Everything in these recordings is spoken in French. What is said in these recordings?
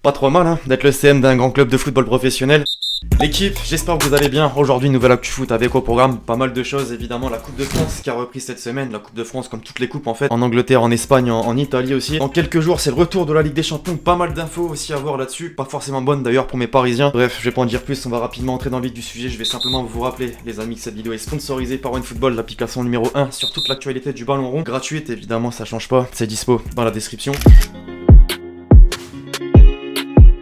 Pas trop mal d'être le CM d'un grand club de football professionnel. L'équipe, j'espère que vous allez bien. Aujourd'hui, nouvelle actu foot avec au programme pas mal de choses. Évidemment, la Coupe de France qui a repris cette semaine. La Coupe de France, comme toutes les coupes en fait, en Angleterre, en Espagne, en Italie aussi. Dans quelques jours, c'est le retour de la Ligue des Champions. Pas mal d'infos aussi à voir là-dessus. Pas forcément bonnes d'ailleurs pour mes Parisiens. Bref, je vais pas en dire plus. On va rapidement entrer dans le vif du sujet. Je vais simplement vous rappeler, les amis, que cette vidéo est sponsorisée par OneFootball, l'application numéro 1 sur toute l'actualité du ballon rond. Gratuite, évidemment, ça change pas. C'est dispo dans la description.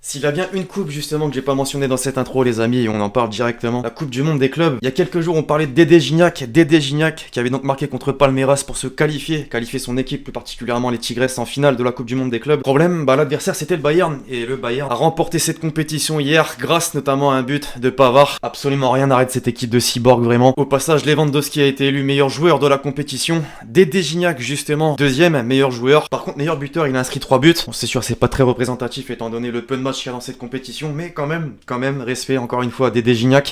S'il y a bien une coupe justement que j'ai pas mentionné dans cette intro les amis, et on en parle directement, la coupe du monde des clubs. Il y a quelques jours on parlait de Dédé Gignac qui avait donc marqué contre Palmeiras pour se qualifier son équipe, plus particulièrement les Tigresses en finale de la coupe du monde des clubs. Problème, l'adversaire c'était le Bayern, et le Bayern a remporté cette compétition hier grâce notamment à un but de Pavard. Absolument rien n'arrête cette équipe de cyborg vraiment. Au passage, Lewandowski a été élu meilleur joueur de la compétition. Dédé Gignac justement, deuxième meilleur joueur. Par contre meilleur buteur, il a inscrit 3 buts. Bon, c'est sûr c'est pas très représentatif étant donné le peu de matchs qu'il y a dans cette compétition, mais quand même, respect encore une fois à Dédé Gignac.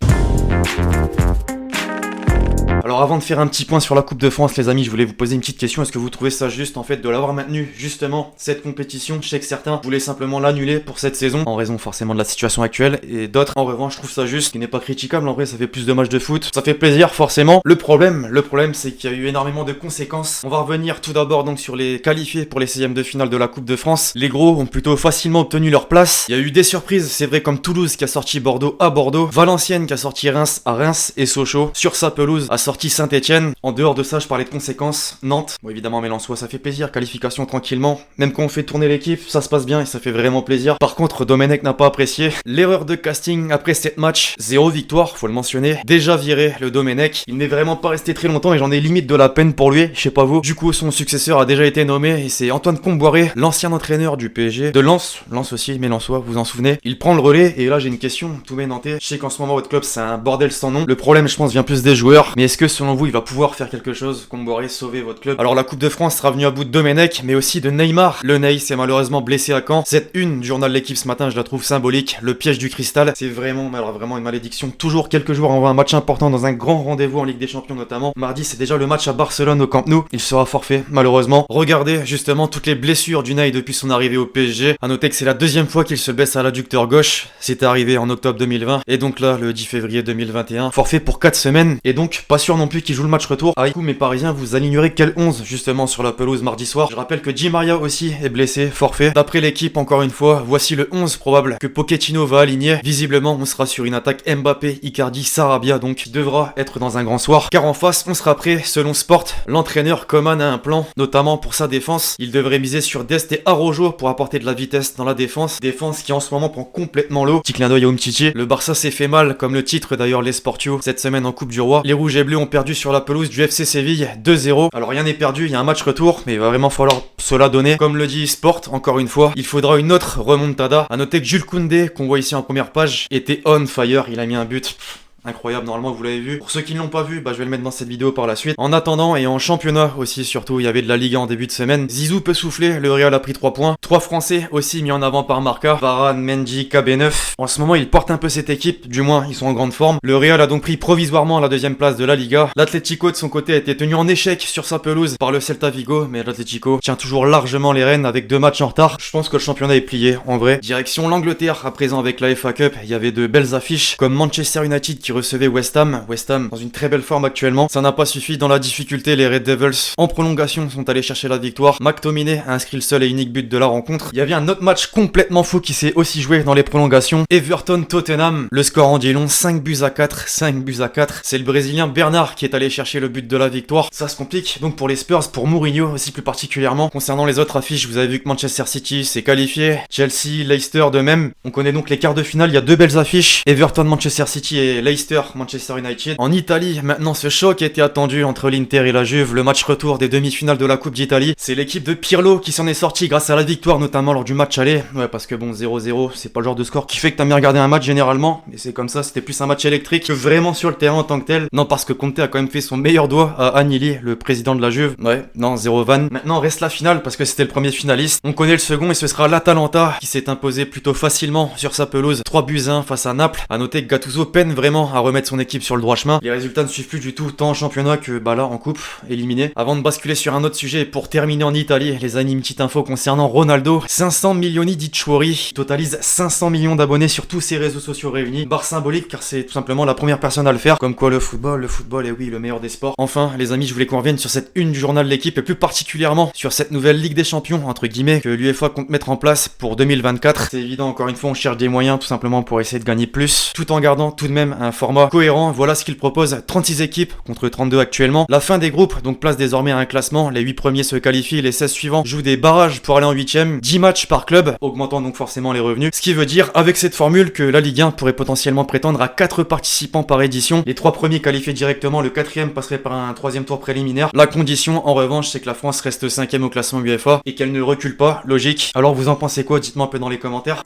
Alors avant de faire un petit point sur la Coupe de France les amis, je voulais vous poser une petite question. Est-ce que vous trouvez ça juste en fait de l'avoir maintenu justement cette compétition? Je sais que certains voulaient simplement l'annuler pour cette saison en raison forcément de la situation actuelle, et d'autres en revanche je trouve ça juste, ce qui n'est pas critiquable. En vrai ça fait plus de matchs de foot, ça fait plaisir forcément. Le problème c'est qu'il y a eu énormément de conséquences. On va revenir tout d'abord donc sur les qualifiés pour les 16e de finale de la Coupe de France. Les gros ont plutôt facilement obtenu leur place. Il y a eu des surprises, c'est vrai, comme Toulouse qui a sorti Bordeaux à Bordeaux, Valenciennes qui a sorti Reims à Reims, et Sochaux sur sa pelouse a sorti Saint-Etienne. En dehors de ça, je parlais de conséquences. Nantes, bon évidemment Mélençois, ça fait plaisir, qualification tranquillement. Même quand on fait tourner l'équipe, ça se passe bien et ça fait vraiment plaisir. Par contre, Domenech n'a pas apprécié l'erreur de casting après 7 matchs, 0 victoire, faut le mentionner. Déjà viré le Domenech, il n'est vraiment pas resté très longtemps et j'en ai limite de la peine pour lui, je sais pas vous. Du coup, son successeur a déjà été nommé et c'est Antoine Comboiré, l'ancien entraîneur du PSG, de Lens aussi, Mélençois, vous en souvenez. Il prend le relais et là j'ai une question, tous mes Nantais. Je sais qu'en ce moment votre club c'est un bordel sans nom. Le problème je pense vient plus des joueurs, mais est-ce que selon vous il va pouvoir faire quelque chose, Comboiré, sauver votre club? Alors la Coupe de France sera venue à bout de Domenech, mais aussi de Neymar. Le Ney s'est malheureusement blessé à Caen. Cette une du journal de l'équipe ce matin, je la trouve symbolique. Le piège du cristal, c'est vraiment, mais alors vraiment une malédiction. Toujours quelques jours avant un match important dans un grand rendez-vous en Ligue des Champions notamment. Mardi c'est déjà le match à Barcelone au Camp Nou. Il sera forfait malheureusement. Regardez justement toutes les blessures du Ney depuis son arrivée au PSG. A noter que c'est la deuxième fois qu'il se blesse à l'adducteur gauche. C'était arrivé en octobre 2020 et donc là le 10 février 2021. Forfait pour 4 semaines et donc pas sûr non plus qu'il joue le match retour. Ah, du coup mes Parisiens, vous alignerez quel 11 justement sur la pelouse mardi soir? Je rappelle que Di Maria aussi est blessé, forfait. D'après l'équipe encore une fois, voici le 11 probable que Pochettino va aligner. Visiblement on sera sur une attaque Mbappé, Icardi, Sarabia, donc qui devra être dans un grand soir. Car en face on sera prêt, selon Sport, l'entraîneur Koeman a un plan, notamment pour sa défense. Il devrait miser sur Dest et Araujo pour apporter de la vitesse dans la défense. Défense qui en ce moment prend complètement l'eau. Petit clin d'œil à Umtiti. Le Barça s'est fait mal, comme le titre d'ailleurs les Sportios cette semaine en Coupe du Roi. Les Rouges et Bleus ont perdu sur la pelouse du FC Séville 2-0. Alors rien n'est perdu, il y a un match retour, mais il va vraiment falloir cela donner. Comme le dit Sport, encore une fois, il faudra une autre remontada. A noter que Jules Koundé, qu'on voit ici en première page, était on fire, il a mis un but. Incroyable, normalement vous l'avez vu. Pour ceux qui ne l'ont pas vu, je vais le mettre dans cette vidéo par la suite. En attendant, et en championnat aussi surtout, il y avait de la Ligue 1 en début de semaine. Zizou peut souffler, le Real a pris 3 points. 3 Français aussi mis en avant par Marca. Varane, Mendy, KB9. En ce moment, ils portent un peu cette équipe, du moins ils sont en grande forme. Le Real a donc pris provisoirement la 2e place de la Liga. L'Atlético de son côté a été tenu en échec sur sa pelouse par le Celta Vigo, mais l'Atlético tient toujours largement les rênes avec 2 matchs en retard. Je pense que le championnat est plié, en vrai. Direction l'Angleterre, à présent avec la FA Cup, il y avait de belles affiches, comme Manchester United qui recevait West Ham dans une très belle forme actuellement. Ça n'a pas suffi dans la difficulté, les Red Devils en prolongation sont allés chercher la victoire. McTominay a inscrit le seul et unique but de la rencontre. Il y avait un autre match complètement fou qui s'est aussi joué dans les prolongations. Everton-Tottenham, le score en dit long, 5 buts à 4. C'est le Brésilien Bernard qui est allé chercher le but de la victoire. Ça se complique donc pour les Spurs, pour Mourinho aussi plus particulièrement. Concernant les autres affiches, vous avez vu que Manchester City s'est qualifié, Chelsea, Leicester de même. On connaît donc les quarts de finale, il y a 2 belles affiches, Everton, Manchester City et Leicester Leicester, Manchester United. En Italie, maintenant ce choc était attendu entre l'Inter et la Juve, le match retour des demi-finales de la Coupe d'Italie. C'est l'équipe de Pirlo qui s'en est sortie grâce à la victoire, notamment lors du match aller. Ouais, parce que bon, 0-0, c'est pas le genre de score qui fait que t'as bien regardé un match généralement, mais c'est comme ça, c'était plus un match électrique que vraiment sur le terrain en tant que tel. Non, parce que Conte a quand même fait son meilleur doigt à Agnelli, le président de la Juve. Ouais, non, 0 van. Maintenant reste la finale parce que c'était le premier finaliste. On connaît le second et ce sera l'Atalanta qui s'est imposé plutôt facilement sur sa pelouse. 3-1 face à Naples. À noter que Gattuso peine vraiment à remettre son équipe sur le droit chemin. Les résultats ne suivent plus du tout, tant en championnat que là en coupe, éliminé. Avant de basculer sur un autre sujet, pour terminer en Italie, les amis, une petite info concernant Ronaldo. 500 milioni di Chuori, totalise 500 millions d'abonnés sur tous ses réseaux sociaux réunis. Barre symbolique car c'est tout simplement la première personne à le faire. Comme quoi le football est oui le meilleur des sports. Enfin, les amis, je voulais qu'on revienne sur cette une du journal de l'équipe et plus particulièrement sur cette nouvelle Ligue des Champions, entre guillemets, que l'UEFA compte mettre en place pour 2024. C'est évident, encore une fois, on cherche des moyens tout simplement pour essayer de gagner plus, tout en gardant tout de même un format cohérent. Voilà ce qu'il propose, 36 équipes contre 32 actuellement. La fin des groupes, donc place désormais à un classement. Les 8 premiers se qualifient, les 16 suivants jouent des barrages pour aller en 8ème. 10 matchs par club, augmentant donc forcément les revenus. Ce qui veut dire, avec cette formule, que la Ligue 1 pourrait potentiellement prétendre à 4 participants par édition. Les 3 premiers qualifiés directement, le 4ème passerait par un 3ème tour préliminaire. La condition, en revanche, c'est que la France reste 5ème au classement UEFA et qu'elle ne recule pas, logique. Alors vous en pensez quoi? Dites-moi un peu dans les commentaires.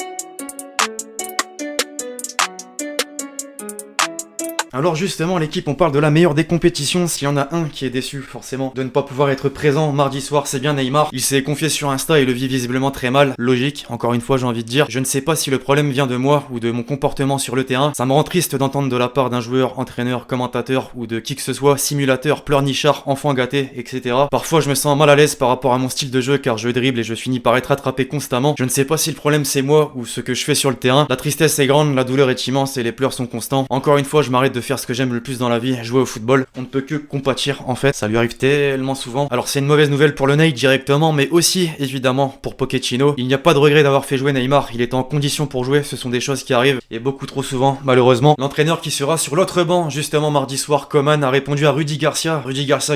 Alors justement l'équipe, on parle de la meilleure des compétitions. S'il y en a un qui est déçu forcément de ne pas pouvoir être présent mardi soir, c'est bien Neymar. Il s'est confié sur Insta et le vit visiblement très mal. Logique, encore une fois j'ai envie de dire. Je ne sais pas si le problème vient de moi ou de mon comportement sur le terrain. Ça me rend triste d'entendre de la part d'un joueur, entraîneur, commentateur ou de qui que ce soit, simulateur, pleurnichard, enfant gâté, etc. Parfois je me sens mal à l'aise par rapport à mon style de jeu car je dribble et je finis par être attrapé constamment. Je ne sais pas si le problème c'est moi ou ce que je fais sur le terrain. La tristesse est grande, la douleur est immense et les pleurs sont constants. Encore une fois je m'arrête de faire ce que j'aime le plus dans la vie, jouer au football. On ne peut que compatir en fait, ça lui arrive tellement souvent. Alors c'est une mauvaise nouvelle pour le Ney directement, mais aussi évidemment pour Pochettino. Il n'y a pas de regret d'avoir fait jouer Neymar, il est en condition pour jouer, ce sont des choses qui arrivent et beaucoup trop souvent malheureusement. L'entraîneur qui sera sur l'autre banc justement mardi soir, Koeman, a répondu à Rudy Garcia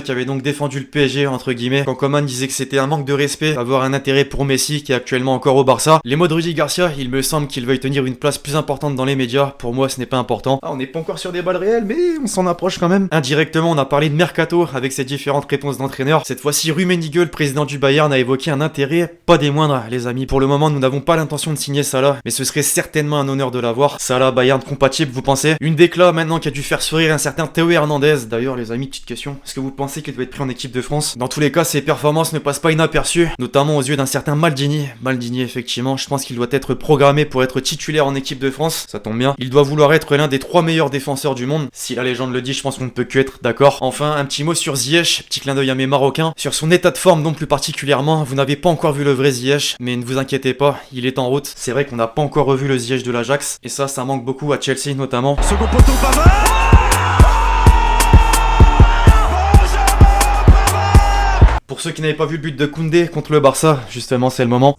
qui avait donc défendu le PSG entre guillemets, quand Koeman disait que c'était un manque de respect, avoir un intérêt pour Messi qui est actuellement encore au Barça. Les mots de Rudy Garcia, il me semble qu'il veuille tenir une place plus importante dans les médias, pour moi ce n'est pas important. On n'est pas encore sur des balles réelles, mais on s'en approche quand même. Indirectement, on a parlé de Mercato avec ses différentes réponses d'entraîneurs. Cette fois-ci, Rummenigge, le président du Bayern, a évoqué un intérêt pas des moindres, les amis. Pour le moment, nous n'avons pas l'intention de signer Salah, mais ce serait certainement un honneur de l'avoir. Salah, Bayern compatible, vous pensez? Une décla maintenant qui a dû faire sourire un certain Théo Hernandez. D'ailleurs, les amis, petite question. Est-ce que vous pensez qu'il doit être pris en équipe de France? Dans tous les cas, ses performances ne passent pas inaperçues, notamment aux yeux d'un certain Maldini. Maldini, effectivement, je pense qu'il doit être programmé pour être titulaire en équipe de France. Ça tombe bien. Il doit vouloir être l'un des 3 meilleurs défenseurs du monde. Si la légende le dit, je pense qu'on ne peut que être d'accord. Enfin, un petit mot sur Ziyech, petit clin d'œil à mes Marocains. Sur son état de forme, donc plus particulièrement, vous n'avez pas encore vu le vrai Ziyech, mais ne vous inquiétez pas, il est en route. C'est vrai qu'on n'a pas encore revu le Ziyech de l'Ajax, et ça manque beaucoup à Chelsea notamment. Second poteau, Pour ceux qui n'avaient pas vu le but de Koundé contre le Barça, justement c'est le moment.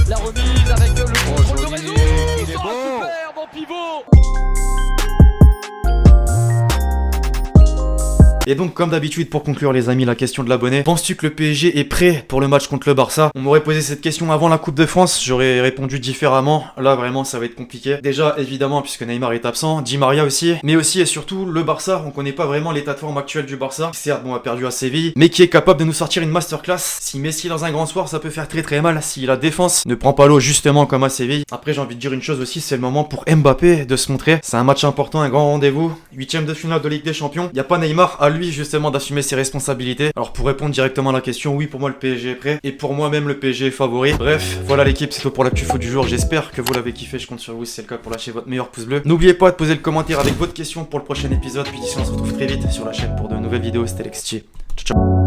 La remise avec le contrôle de réseau. Il est bon. Super, bon pivot. Et donc comme d'habitude pour conclure les amis, la question de l'abonné, penses-tu que le PSG est prêt pour le match contre le Barça? On m'aurait posé cette question avant la Coupe de France, j'aurais répondu différemment. Là vraiment ça va être compliqué. Déjà évidemment puisque Neymar est absent, Di Maria aussi, mais aussi et surtout le Barça, on connaît pas vraiment l'état de forme actuel du Barça, certes bon a perdu à Séville, mais qui est capable de nous sortir une masterclass. Si Messi est dans un grand soir ça peut faire très très mal si la défense ne prend pas l'eau justement comme à Séville. Après j'ai envie de dire une chose aussi, c'est le moment pour Mbappé de se montrer, c'est un match important, un grand rendez-vous, 8ème de finale de Ligue des Champions, y a pas Neymar, à lui justement d'assumer ses responsabilités. Alors pour répondre directement à la question, oui pour moi le PSG est prêt, et pour moi même le PSG est favori. Bref, voilà l'équipe, c'est tout pour l'actu foot du jour, j'espère que vous l'avez kiffé, je compte sur vous si c'est le cas pour lâcher votre meilleur pouce bleu. N'oubliez pas de poser le commentaire avec votre question pour le prochain épisode, puis d'ici on se retrouve très vite sur la chaîne pour de nouvelles vidéos, c'était Lexti. Ciao ciao.